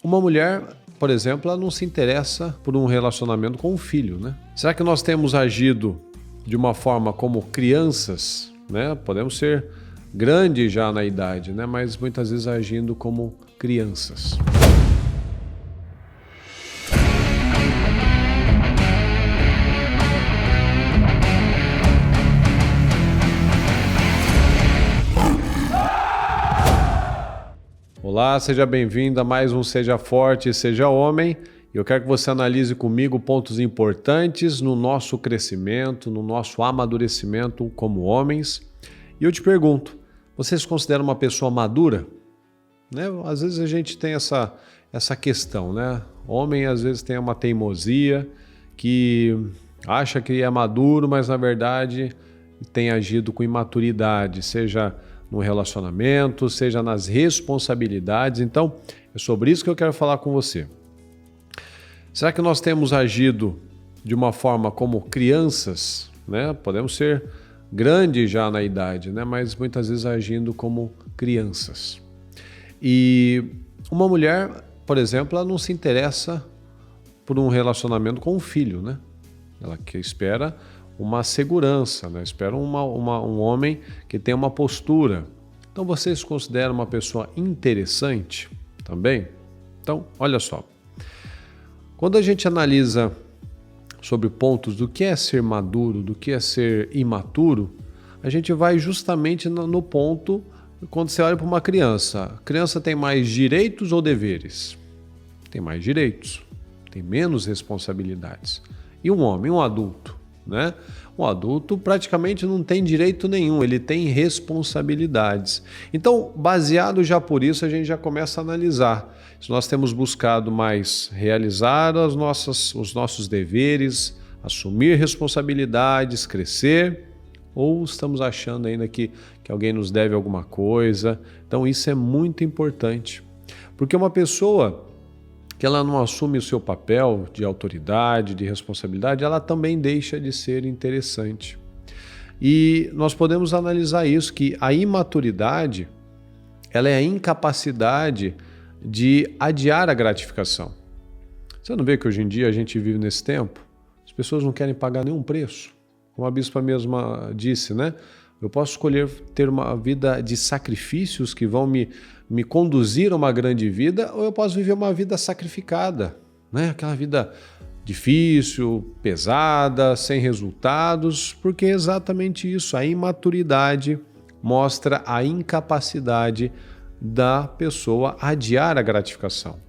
Uma mulher, por exemplo, ela não se interessa por um relacionamento com um filho, né? Será que nós temos agido de uma forma como crianças, né? Podemos ser grandes já na idade, né? Mas muitas vezes agindo como crianças. Olá, seja bem-vindo a mais um Seja Forte, Seja Homem. Eu quero que você analise comigo pontos importantes no nosso crescimento, no nosso amadurecimento como homens. E eu te pergunto, você se considera uma pessoa madura? Né? Às vezes a gente tem essa questão, né? Homem às vezes tem uma teimosia que acha que é maduro, mas na verdade tem agido com imaturidade, seja no relacionamento, seja nas responsabilidades. Então, é sobre isso que eu quero falar com você. Será que nós temos agido de uma forma como crianças, né? Podemos ser grandes já na idade, né? Mas muitas vezes agindo como crianças. E uma mulher, por exemplo, ela não se interessa por um relacionamento com um filho, né? Ela que espera uma segurança, né? Espera um homem que tenha uma postura. Então você se considera uma pessoa interessante também? Então, olha só. Quando a gente analisa sobre pontos do que é ser maduro, do que é ser imaturo, a gente vai justamente no ponto quando você olha para uma criança. A criança tem mais direitos ou deveres? Tem mais direitos, tem menos responsabilidades. E um homem, um adulto, né? Um adulto praticamente não tem direito nenhum, ele tem responsabilidades. Então, baseado já por isso, a gente já começa a analisar se nós temos buscado mais realizar os nossos deveres, assumir responsabilidades, crescer, ou estamos achando ainda que alguém nos deve alguma coisa. Então, isso é muito importante, porque uma pessoa que ela não assume o seu papel de autoridade, de responsabilidade, ela também deixa de ser interessante. E nós podemos analisar isso, que a imaturidade, ela é a incapacidade de adiar a gratificação. Você não vê que hoje em dia a gente vive nesse tempo? As pessoas não querem pagar nenhum preço. Como a bispa mesma disse, né? Eu posso escolher ter uma vida de sacrifícios que vão me conduzir a uma grande vida, ou eu posso viver uma vida sacrificada, né? Aquela vida difícil, pesada, sem resultados, porque é exatamente isso. A imaturidade mostra a incapacidade da pessoa adiar a gratificação.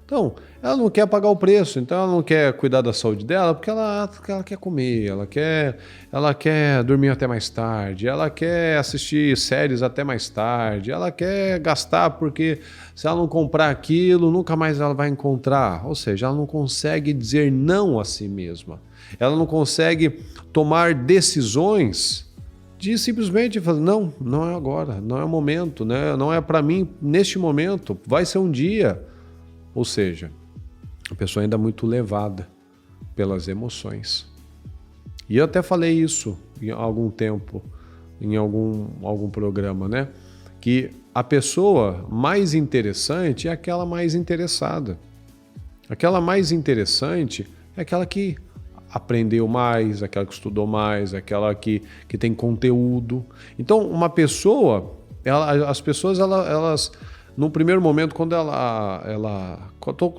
Então, ela não quer pagar o preço, então ela não quer cuidar da saúde dela porque ela quer comer, ela quer dormir até mais tarde, ela quer assistir séries até mais tarde, ela quer gastar porque se ela não comprar aquilo, nunca mais ela vai encontrar. Ou seja, ela não consegue dizer não a si mesma. Ela não consegue tomar decisões de simplesmente falar, não é agora, não é o momento, né? Não é para mim neste momento, vai ser um dia. Ou seja, a pessoa ainda é muito levada pelas emoções. E eu até falei isso em algum tempo, em algum programa, né? Que a pessoa mais interessante é aquela mais interessada. Aquela mais interessante é aquela que aprendeu mais, aquela que estudou mais, aquela que tem conteúdo. Então, uma pessoa, as pessoas, elas no primeiro momento, quando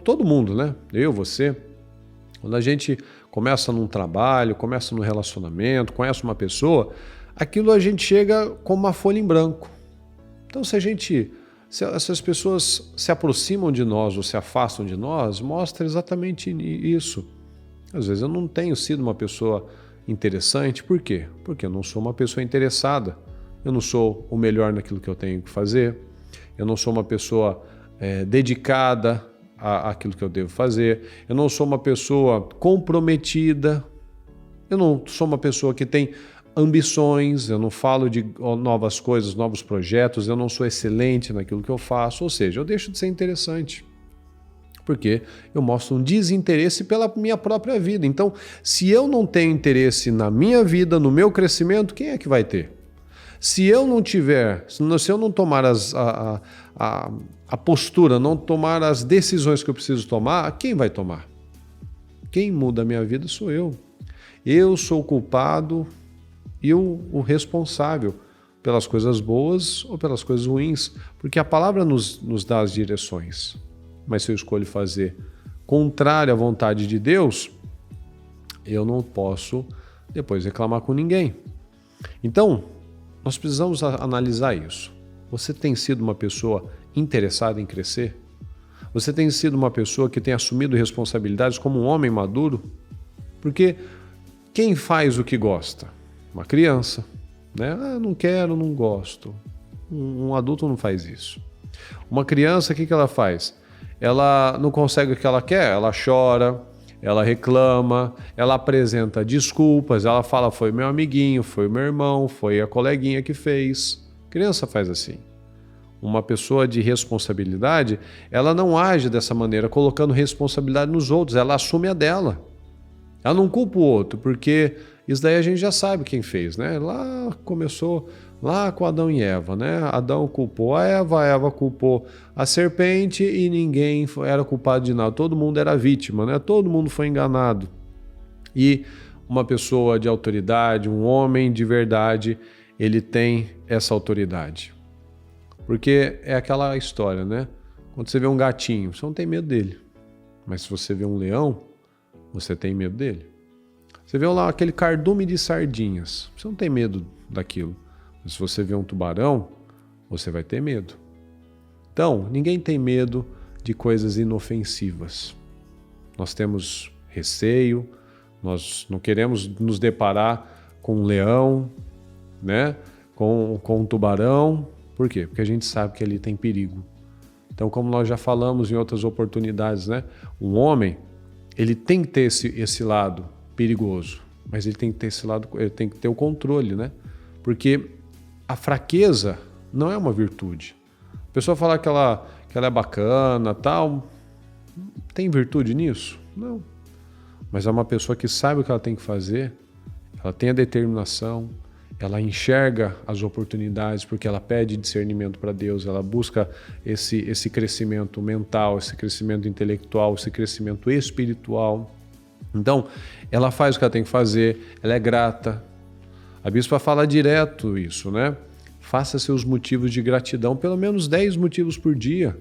todo mundo, né? Eu, você, quando a gente começa num trabalho, começa num relacionamento, conhece uma pessoa, aquilo a gente chega com uma folha em branco. Então, se essas pessoas se aproximam de nós ou se afastam de nós, mostra exatamente isso. Às vezes eu não tenho sido uma pessoa interessante, por quê? Porque eu não sou uma pessoa interessada, eu não sou o melhor naquilo que eu tenho que fazer, eu não sou uma pessoa dedicada àquilo que eu devo fazer, eu não sou uma pessoa comprometida, eu não sou uma pessoa que tem ambições, eu não falo de novas coisas, novos projetos, eu não sou excelente naquilo que eu faço, ou seja, eu deixo de ser interessante. Porque eu mostro um desinteresse pela minha própria vida. Então, se eu não tenho interesse na minha vida, no meu crescimento, quem é que vai ter? Se eu não tiver, se eu não tomar a postura, não tomar as decisões que eu preciso tomar, quem vai tomar? Quem muda a minha vida sou eu. Eu sou o culpado e o responsável pelas coisas boas ou pelas coisas ruins, porque a palavra nos dá as direções. Mas se eu escolho fazer contrário à vontade de Deus, eu não posso depois reclamar com ninguém. Então, nós precisamos analisar isso. Você tem sido uma pessoa interessada em crescer? Você tem sido uma pessoa que tem assumido responsabilidades como um homem maduro? Porque quem faz o que gosta? Uma criança, né? Ah, não quero, não gosto. Um adulto não faz isso. Uma criança, o que ela faz? Ela não consegue o que ela quer, ela chora, ela reclama, ela apresenta desculpas, ela fala foi meu amiguinho, foi meu irmão, foi a coleguinha que fez. Criança faz assim. Uma pessoa de responsabilidade, ela não age dessa maneira, colocando responsabilidade nos outros, ela assume a dela. Ela não culpa o outro, porque isso daí a gente já sabe quem fez, né? Lá começou, lá com Adão e Eva, né? Adão culpou a Eva culpou a serpente e ninguém era culpado de nada. Todo mundo era vítima, né? Todo mundo foi enganado. E uma pessoa de autoridade, um homem de verdade, ele tem essa autoridade. Porque é aquela história, né? Quando você vê um gatinho, você não tem medo dele. Mas se você vê um leão, você tem medo dele. Você vê lá aquele cardume de sardinhas, você não tem medo daquilo. Mas se você vê um tubarão, você vai ter medo. Então, ninguém tem medo de coisas inofensivas. Nós temos receio, nós não queremos nos deparar com um leão, né? com um tubarão. Por quê? Porque a gente sabe que ali tem perigo. Então, como nós já falamos em outras oportunidades, né? Um homem, ele tem que ter esse lado perigoso, mas ele tem que ter esse lado, ele tem que ter o controle, né? Porque a fraqueza não é uma virtude. A pessoa falar que ela é bacana, tal, tem virtude nisso? Não. Mas é uma pessoa que sabe o que ela tem que fazer, ela tem a determinação, ela enxerga as oportunidades porque ela pede discernimento para Deus, ela busca esse crescimento mental, esse crescimento intelectual, esse crescimento espiritual. Então, ela faz o que ela tem que fazer, ela é grata. A bispa fala direto isso, né? Faça seus motivos de gratidão, pelo menos 10 motivos por dia.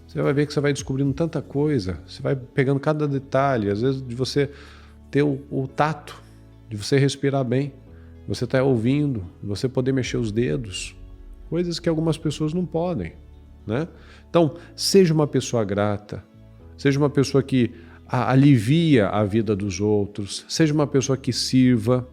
Você vai ver que você vai descobrindo tanta coisa, você vai pegando cada detalhe, às vezes de você ter o tato, de você respirar bem. Você está ouvindo, você poder mexer os dedos, coisas que algumas pessoas não podem, né? Então, seja uma pessoa grata, seja uma pessoa que alivia a vida dos outros, seja uma pessoa que sirva,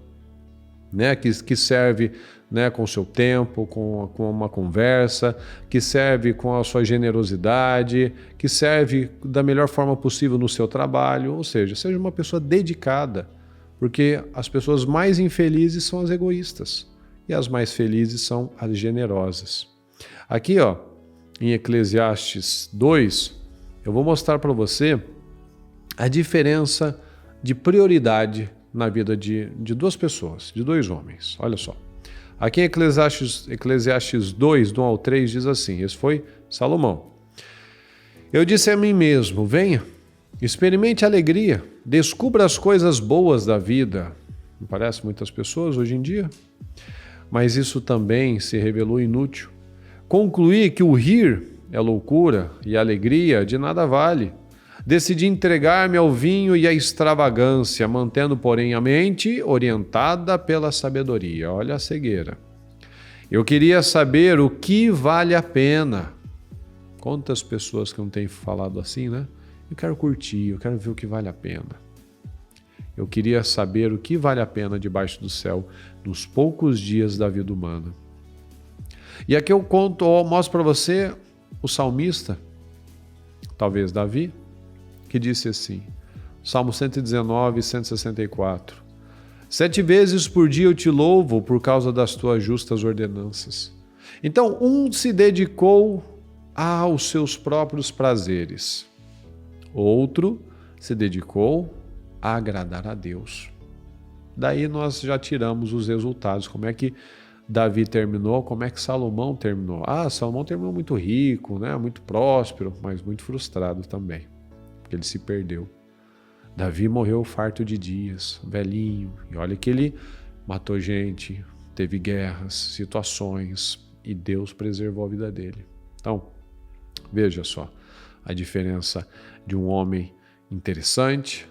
né? Que serve, né? Com o seu tempo, com uma conversa, que serve com a sua generosidade, que serve da melhor forma possível no seu trabalho, ou seja uma pessoa dedicada. Porque as pessoas mais infelizes são as egoístas e as mais felizes são as generosas. Aqui, ó, em Eclesiastes 2, eu vou mostrar para você a diferença de prioridade na vida de duas pessoas, de dois homens. Olha só. Aqui em Eclesiastes 2, do 1 ao 3, diz assim, esse foi Salomão. Eu disse a mim mesmo, venha, experimente a alegria, descubra as coisas boas da vida. Não parece muitas pessoas hoje em dia? Mas isso também se revelou inútil. Concluí que o rir é loucura e a alegria de nada vale. Decidi entregar-me ao vinho e à extravagância, mantendo, porém, a mente orientada pela sabedoria. Olha a cegueira. Eu queria saber o que vale a pena. Quantas pessoas que não têm falado assim, né? Eu quero curtir, eu quero ver o que vale a pena. Eu queria saber o que vale a pena debaixo do céu nos poucos dias da vida humana. E aqui eu mostro para você o salmista, talvez Davi, que disse assim, Salmo 119, 164. 7 vezes por dia eu te louvo por causa das tuas justas ordenanças. Então, um se dedicou aos seus próprios prazeres. Outro se dedicou a agradar a Deus. Daí nós já tiramos os resultados. Como é que Davi terminou, como é que Salomão terminou? Salomão terminou muito rico, né? Muito próspero, mas muito frustrado também, porque ele se perdeu. Davi morreu farto de dias, velhinho, e olha que ele matou gente, teve guerras, situações, e Deus preservou a vida dele. Então, veja só a diferença de um homem interessante,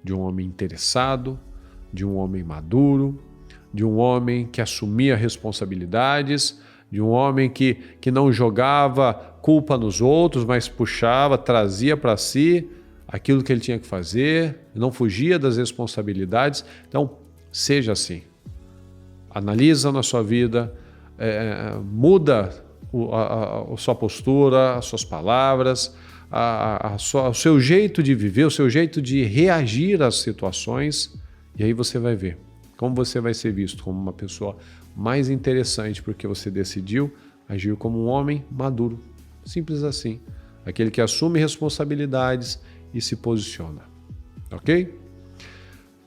de um homem interessado, de um homem maduro, de um homem que assumia responsabilidades, de um homem que não jogava culpa nos outros, mas puxava, trazia para si aquilo que ele tinha que fazer, não fugia das responsabilidades. Então, seja assim. Analisa na sua vida, muda a sua postura, as suas palavras, o seu jeito de viver, o seu jeito de reagir às situações, e aí você vai ver como você vai ser visto como uma pessoa mais interessante, porque você decidiu agir como um homem maduro. Simples assim. Aquele que assume responsabilidades e se posiciona. Ok?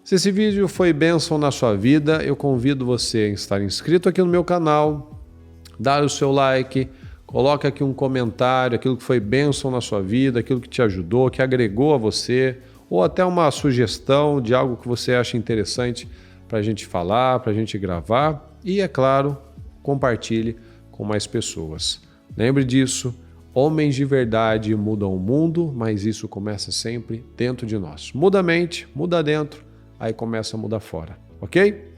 Se esse vídeo foi bênção na sua vida, eu convido você a estar inscrito aqui no meu canal, dar o seu like, coloque aqui um comentário, aquilo que foi bênção na sua vida, aquilo que te ajudou, que agregou a você, ou até uma sugestão de algo que você acha interessante para a gente falar, para a gente gravar. E, é claro, compartilhe com mais pessoas. Lembre disso, homens de verdade mudam o mundo, mas isso começa sempre dentro de nós. Muda a mente, muda dentro, aí começa a mudar fora, ok?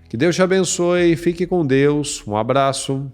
Que Deus te abençoe, fique com Deus, um abraço.